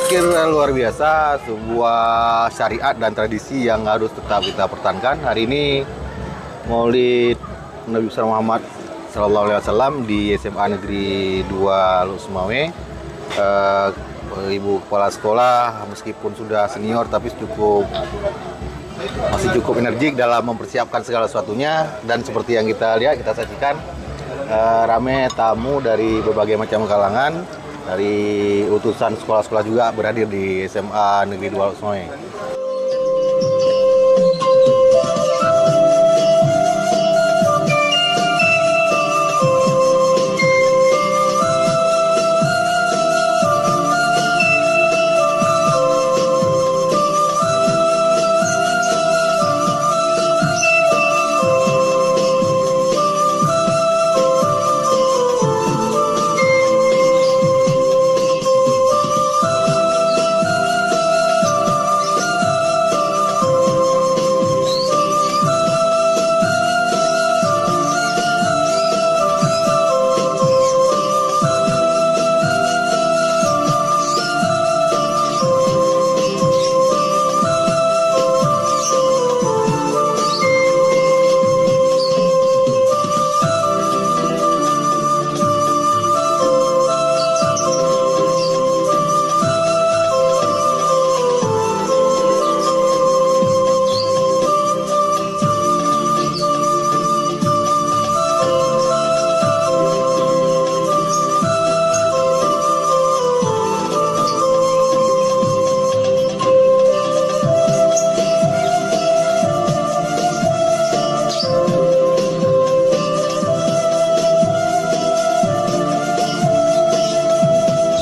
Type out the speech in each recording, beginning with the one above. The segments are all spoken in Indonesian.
pikir luar biasa, sebuah syariat dan tradisi yang harus tetap kita pertahankan. Hari ini Maulid Nabi besar Muhammad Sallallahu Alaihi Wasallam di SMA Negeri 2 Luk Sumawe. Ibu kepala sekolah meskipun sudah senior tapi masih cukup energik dalam mempersiapkan segala sesuatunya, dan seperti yang kita lihat, kita saksikan rame tamu dari berbagai macam kalangan, dari utusan sekolah-sekolah juga berhadir di SMA Negeri 2 Luk Sumawe.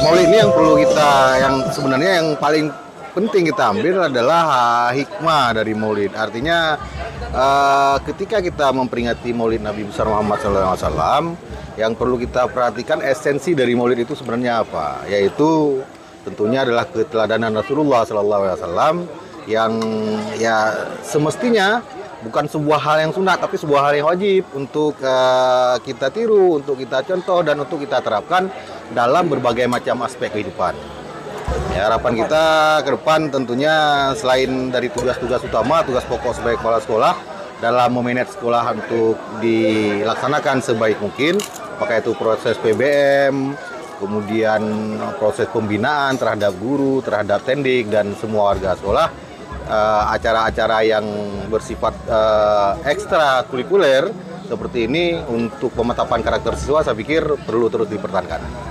Maulid ini yang sebenarnya yang paling penting kita ambil adalah hikmah dari Maulid. Artinya ketika kita memperingati Maulid Nabi besar Muhammad SAW, yang perlu kita perhatikan esensi dari Maulid itu sebenarnya apa? Yaitu tentunya adalah keteladanan Rasulullah SAW yang ya semestinya bukan sebuah hal yang sunat, tapi sebuah hal yang wajib untuk kita tiru, untuk kita contoh, dan untuk kita terapkan dalam berbagai macam aspek kehidupan. Ya, harapan kita ke depan tentunya selain dari tugas-tugas utama, tugas pokok sebagai kepala sekolah dalam memanage sekolah untuk dilaksanakan sebaik mungkin, apakah itu proses PBM, kemudian proses pembinaan terhadap guru, terhadap tendik, dan semua warga sekolah. Acara-acara yang bersifat ekstra kurikuler seperti ini untuk pemetapan karakter siswa, saya pikir perlu terus dipertahankan.